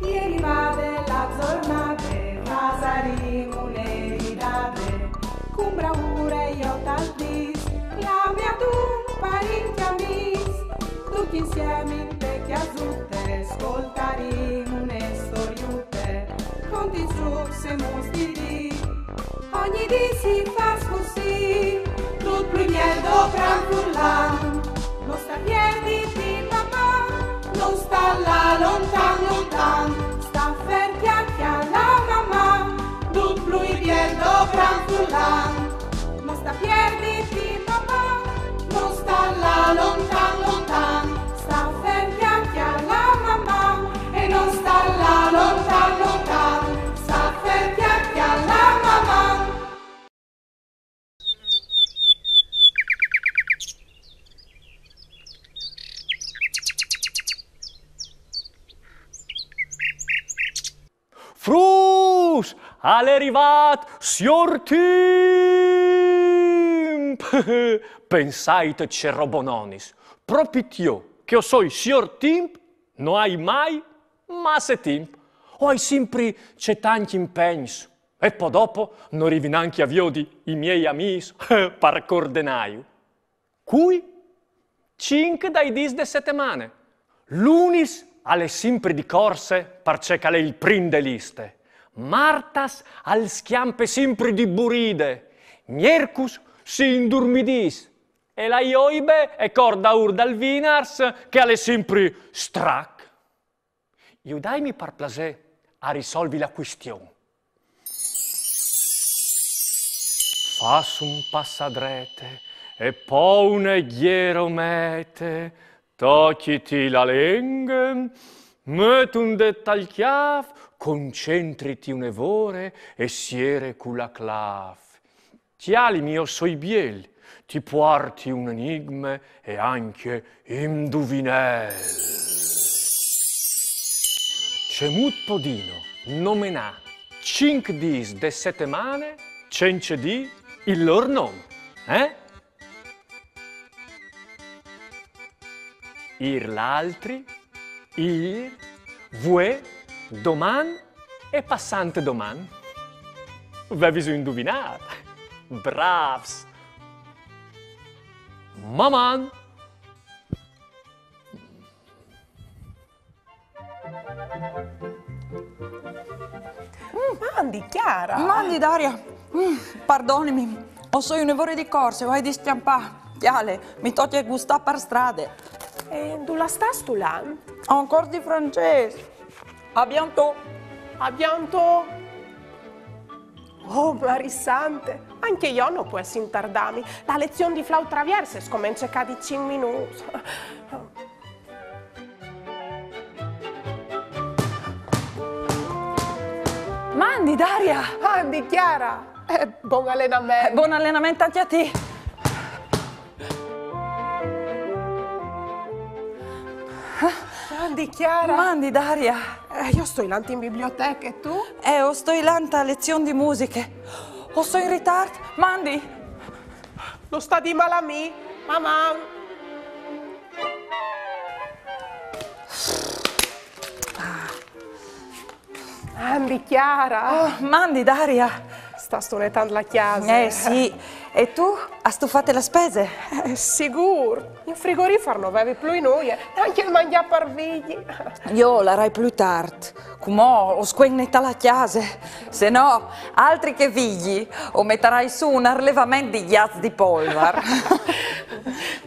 Ieri va della giornata, rasarimo le ridate, con bravura io tal dis, la mia tu parenti amis, tutti insieme in vecchia zutte, ascoltaremo une storiute, conti su se mostri, ogni dì si fa così, tutto più miello gran frullan, non sta piedi di mamma, non sta là lontan lontan, sta ferti alla mamma, tutto più miello gran frullan, non sta piedi di mamma, non sta là lontan lontan, sta ferti alla mamma, e non sta là lontan lontan, sta ferti alla mamma. Frus, è arrivato, signor Timp! Pensate c'ero bononis, proprio io, che io so il signor Timp, non hai mai, ma se Timp, o hai sempre c'è tanti impegni, e poi dopo non arrivi neanche a viodi i miei amici, per coordinaio. Cui, 5 dai 10 de settimane, lunis alle sempre di corse per cercare il prim de liste, martas al schiampe sempre di buride, miercus si indurmidis, e la ioibe e corda ur dal vinars che alle sempre strac. Io daimi par plasè a risolvi la questione. Fas un passadrete e poi un ghieromete, tocciti la lingua, metti un dettagliaf, concentriti un evore e siere con la clav. Tiali mio soi biel, ti porti un enigma e anche indovinel. C'è mut podino, nomenà 5 dis de settimane, 100 di il loro nome, Ir l'altri, ir, vue, doman e passante doman. Avevi indovinato? Bravs! Maman! Mandi, Chiara! Mandi, Daria! Pardonami, ho so un evore di corse, vai di stiampà. Chiale, mi toglie gustare per strade. E dove sta studiando? Ho un corso di francese. A bientôt. A bientôt. Oh, Marissante, anche io non può essere tardami. La lezione di flauto traverse scomincia di 5 minuti. Mandi, Daria! Mandi, Chiara! Buon allenamento! Buon allenamento anche a te! Mandi, Chiara! Mandi, Daria! Io sto in biblioteca e tu? Io sto in a lezione di musiche. O sto in ritardo? Mandi! Lo sta di malami, mamma! Mandi, Chiara! Oh, mandi, Daria! Sta stonetando la chiesa. Sì. E tu? Hai fatto le spese? Sicuro. In frigorifero non avevi più noi e anche il mangiare per figli. Io la rai più tardi. Come ho squennetta la chiesa. Se no, altri che figli, o metterai su un allevamento di ghiaccio di polvere.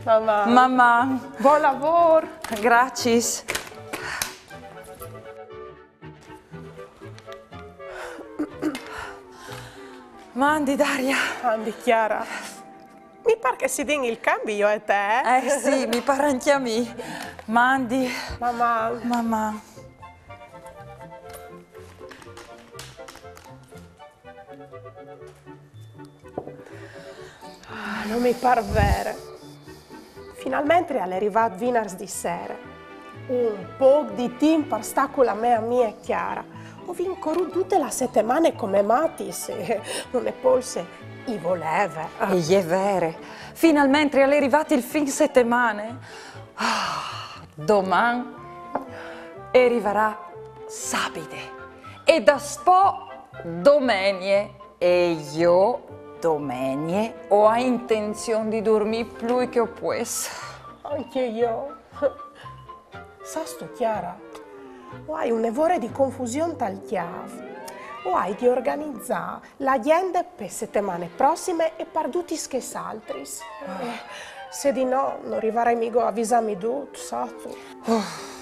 Mamma. Mamma. Buon lavoro. Grazie. Mandi, Daria. Mandi, Chiara. Mi pare che si dia il cambio io e te. Sì, mi pare anche a me. Mandi. Mamma. Mamma. Non mi pare vero. Finalmente è arrivato venerdì di sera. Un po' di tempo per stare con la mia Chiara. Ho vinto tutte le settimane come matti se non è polse i voleva. E è vero. Finalmente è arrivato il fin settimane. Domani arriverà sapide. E da spo domenie. E io domenie ho intenzione di dormire più che ho pues. Anche io. Sai tu, Chiara, o hai un nevore di confusione tal chiave, o hai di organizzare l'agenda per settimane prossime e per tutti che altris. Se di no, non arriverai mica a avvisarmi tutto, sai tu.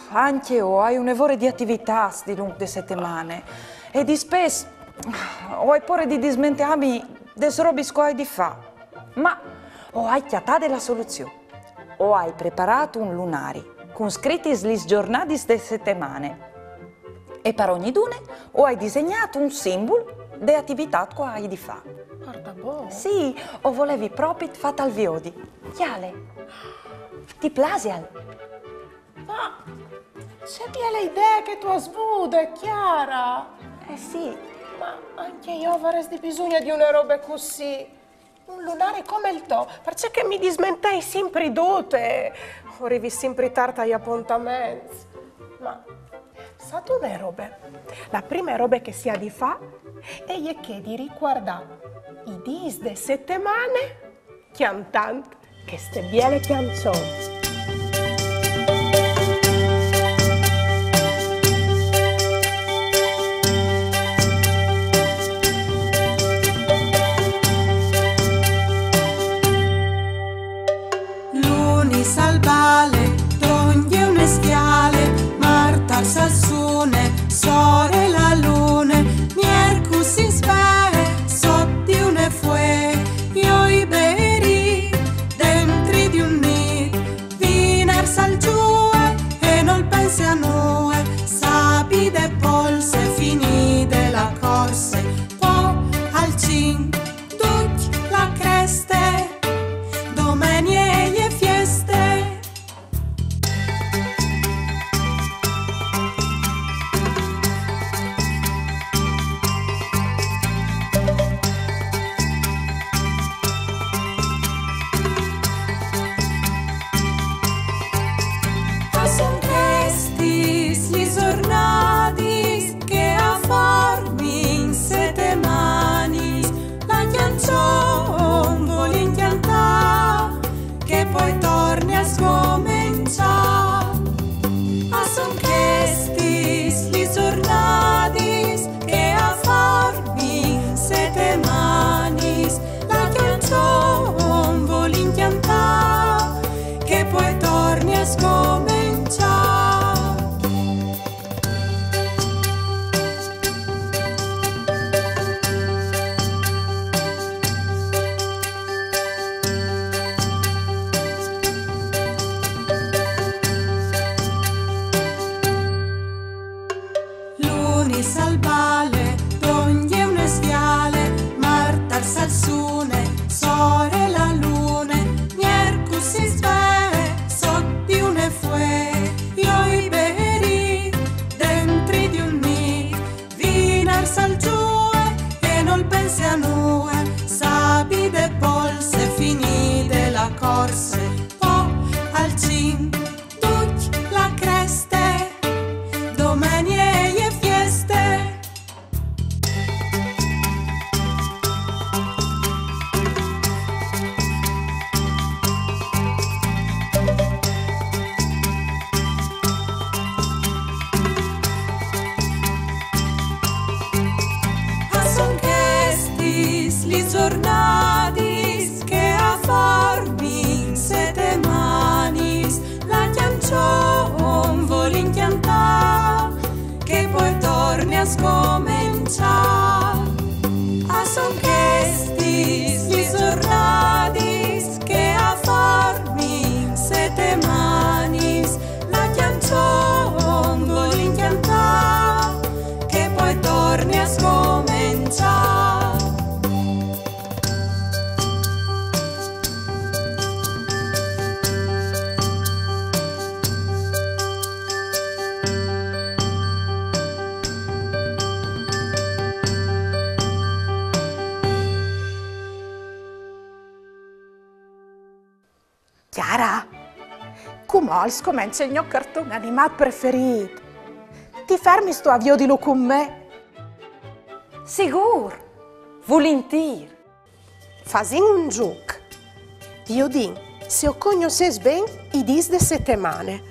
Anche io hai un nevore di attività di lunghe settimane e di spesso ho hai pure di dismentirmi des robis che hai di fa. Ma ho hai chiatà della soluzione. O hai preparato un lunari con scritti le giornate delle settimane e per ogni dune o hai disegnato un simbolo di attività che hai di fa. Guarda boh. Sì, o volevi proprio fatta al viodi. Chiale, ti plasial? Ma c'è belle idee che tu hai svude, Chiara. Eh sì. Ma anche io avresti bisogno di una roba così. Un lunare come il tuo, perché mi dismentei sempre dote. Arrivi sempre tardi agli appuntamenti. Ma sa tu le robe? La prima roba che si ha di fa è che di riguardare i dis de settimane chiantante che ste belle canzoni. Salvale, toglie un schiale, Marta al salsone, sore la lune, Miercus si spere, sotti une fue, io i beri, dentri di un nid, vinar sal giue, e non pensi a noi, sapide polse, finite la corse, po al cin, tuc la creste, domenie e fieste. Son questi gli giornati che a farmi in sette mani la canzone vuole incantare che poi torni a scominciare. Son questi gli giornati che a farmi in sette mani la canzone vuole incantare che poi torni a scominciare. Luni salvale, toglie un schiale, Marta al salsone, sore la lune, Miercus si svele, sotti une fue, io i beri, dentri di un nid, vinar sal giue, e non pensi a noi, sapide polse, finite la corse, po al cin, tuc la creste, domenie e fieste. Son questi gli giornati che a farmi in sette mani la canzone vuole incantare che poi torni a scominciare. Son questi gli giornati che a farmi in sette mani la canzone vuole incantare che poi torni a scominciare. Chiara, come scomincia il mio cartone animato preferito? ti fermi sto avvio di lo con me? Sigur, volentieri. Fasin un gioco. Io din, se ho conosces ben i dis de settimane.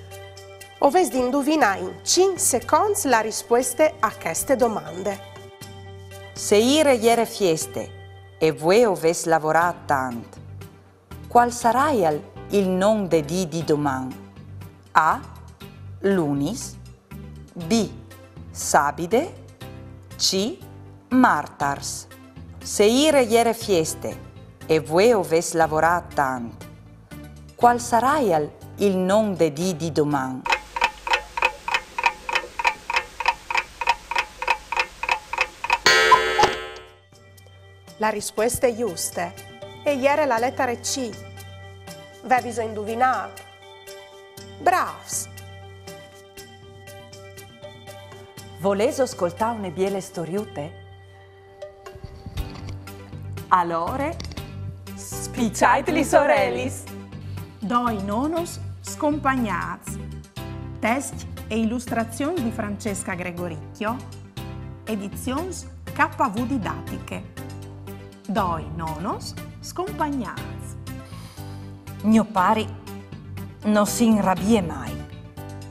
Oves di indovinare in 5 secondi la risposta a queste domande. Se ieri fieste e voi oves lavorato tanto, qual sarà il nome de di domani? A. Lunis. B. Sabide. C. Martars. Se ieri fieste e voi oves lavorato tanto, qual sarà il nome de di domani? La risposta è giusta. E ieri la lettera C. Ve bisogna indovinare. Bravs! Volete ascoltare una biele storiute? Allora, spicciateli sorellis! Doi nonos scompagnats. Test e illustrazioni di Francesca Gregoricchio. Edizions KV Didattiche. Doi nonos scompagnats. Mio pari non si inrabbia mai.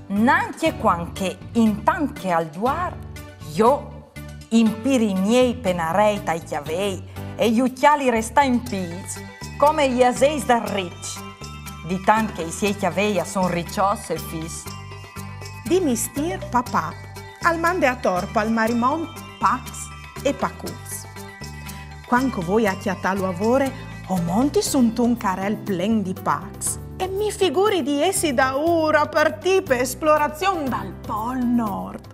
Neanche quando intanto al duar io impiri i miei penarei tai chiavei e gli occhiali resta in piz come gli aseis da ricci. Di tanto che i suoi chiavei son riccios e fis. Di mistir papà, al mande a torpa al marimon pax e pacuz. Quando voi acchiatta lavoro, o monti sunt un carel plen di pax. E mi figuri di essi da ora partì per esplorazione dal Pol Nord.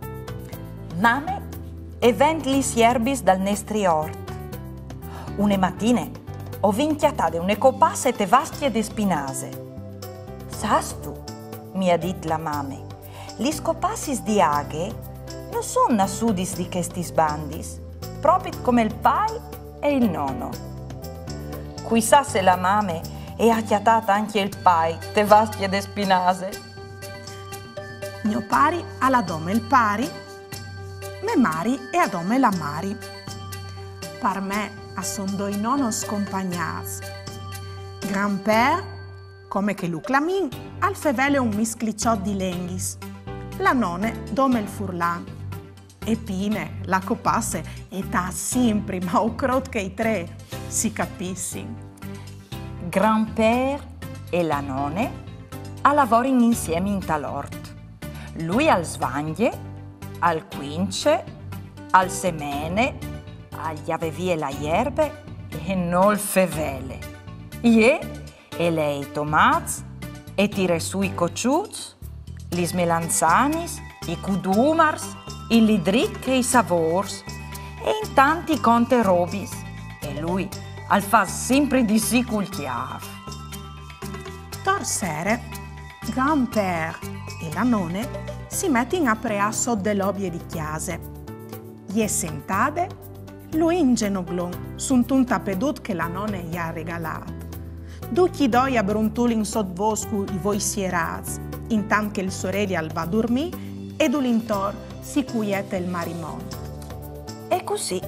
Mame e ventlis ierbis dal nestri ort. Une mattine ho vinchiatate une copasse te vastie de spinase. Sas tu, mi ha dit la mame, li scopassis di aghe non sono nassudis di questi bandis, proprio come il pai e il nonno. Chissà se la mame e ha chiatata anche il pai, te vastie de spinase. Mio pari alla dome il pari, me mari e a dome la mari. Per me a son doi nono scompagnats. Grand-père, come che Luclamin, al fevele un miscliciot di lenghis. La none dome il furlan. E pine, la copasse e ta sempre, ma o crot che i tre si capissi. Grand-père e la nonne a lavorano insieme in talort. Lui al svanghe, al quince, al semene, agli avevie la ierbe e non il fevele. Ie e lei tomats e tire su i cocciuz, li smelanzanis, i cudumars, i lidric e i savors e in tanti conte robis. E lui al fa sempre di sì col chiaf. Torsere, Grand-père e la nonne si mettono a preasso dell'obie di chiase. Gli sentade, lui in genoglon, sunt un tapedut che la nonne gli ha regalato. Ducchi doi a brontulin sot voscu i voi sieraz, intanto che il sorelli al va a dormì ed ulintor si cuiete il marimon. E così.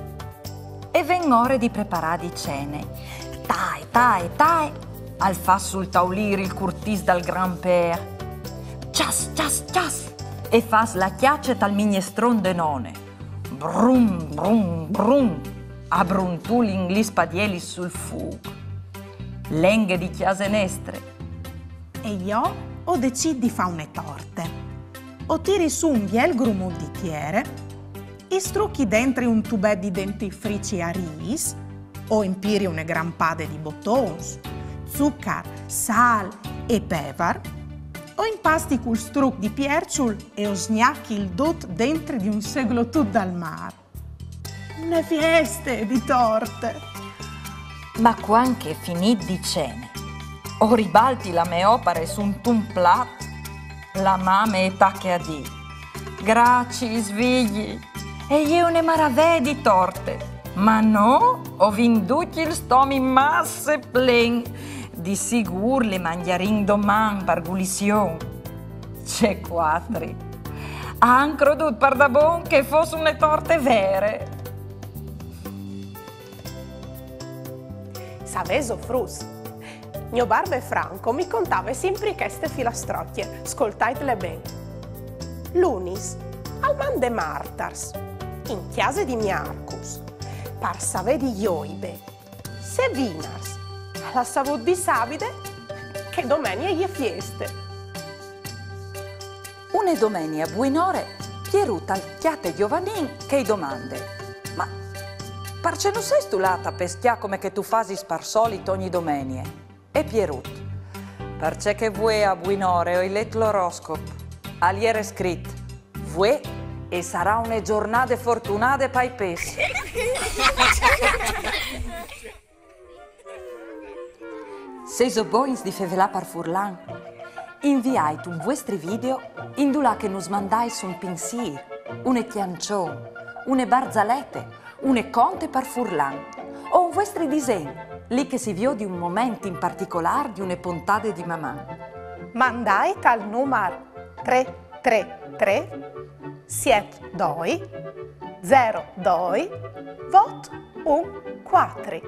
E ven ore di preparare di cene. Tai, al fa sul taulir il curtis dal Grand-père. Cias, e fas la chiaccia tal mignestron de none. Brum, a bruntulin gli spadieli sul fuoco. Lenghe di chiase nestre. E io ho deciso di fare une torte. O tiri su un biel grumo di tiere, e strucchi dentro un tubet di dentifrici a ris, o impiri une grampade di bottons, zuccar, sal e pevar, o impasti col struc di pierciul e o sgnacchi il dot dentro di un seglotut dal mar. Une fieste di torte! Ma quando è finito di cene, o ribalti la me opere su un plat, la mame e tacche a di. Grazie, svigli! E io ne maravè di torte, ma no, ho venduto il stomi masse plen, di sicuro le mangiarin doman per gulision. C'è quattri. Han credut per da bon che fossero le torte vere. Saveso frus. Mio barbe Franco mi contava sempre queste filastrocchie, ascoltatele bene. Lunis, al man de Martars, in chiase di Miarcus, par save di Ioibe, se Vinars, alla savut di Sabide, che domenica gli fieste. Une domenica buinore, Pierut al chiate Giovannin che domande. Ma parce non sei stulata peschià come che tu fasi spar solito ogni domenica? E Pierut, perché che vuoi a buinore ho letto l'oroscopo, aliere scritto, vuoi e sarà une giornate fortunate pai pesci. Se so boins di fevelà par furlan, inviate un vostri video indulà che nus mandais un pensier, une chiancion, une barzalette, une conte par furlan, o un vostri disegni, lì che si vio di un momento in particolare di une puntate di mamma. Mandai al numero 333 72 02 vot 14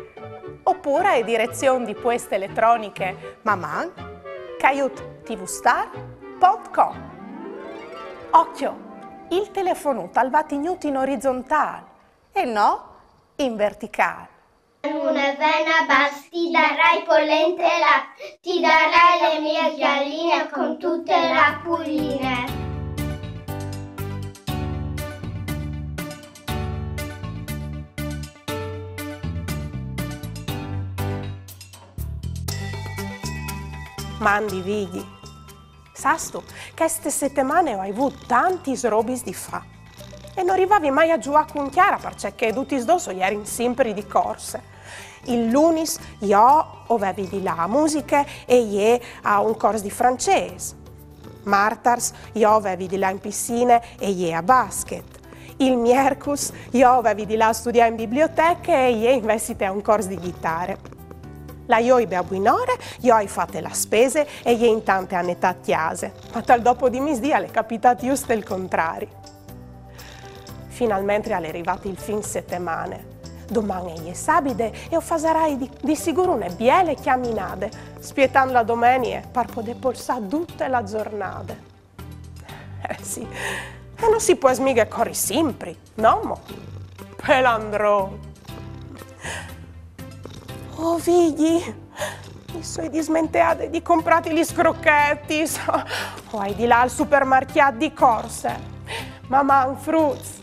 oppure a direzione di poste elettroniche maman@tvstar.com. Occhio, il telefono talvati in orizzontale e no in verticale. Una vena basta, ti darai polente là, ti darai le mie galline con tutte le apuline. Mandi vighi. Sasto, queste settimane ho avuto tanti robis di fa. E non arrivavi mai a giocare con Chiara perché tutti sdosso eri sempre di corse. Il lunis io avevi di là musica e io a un corso di francese. Martars io avevi di là in piscina e io a basket. Il Miercus io avevi di là a studiare in biblioteca e io investite a un corso di chitarra. La Ioibe a buinore, io hai fatte la spese e io in tante annetà chiase, ma tal dopo di misdia le capitate giusto il contrario. Finalmente è arrivato il fin settimane. Domani è sabide e fasarai di sicuro una biele chiaminade, spietando la domenica per poter polsare tutte le giornate. Sì, e non si può smiga corri sempre, no mo? Pelandro. Oh figli, mi sono dismenteate di comprare gli scrocchetti, o hai di là al supermercato di corse, mamma fruz.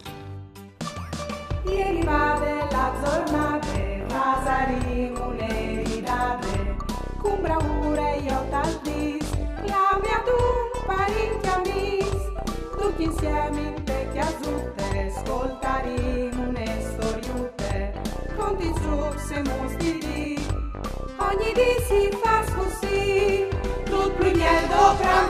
Ieri vade la giornata, pasaremo le ridate, con bravura io t'aldis, la mia tu parenti amis, tutti insieme in te chiasutte, ascoltaremo le storiute, conti su se mostri, ogni dì si fa così, tutto il miedo gran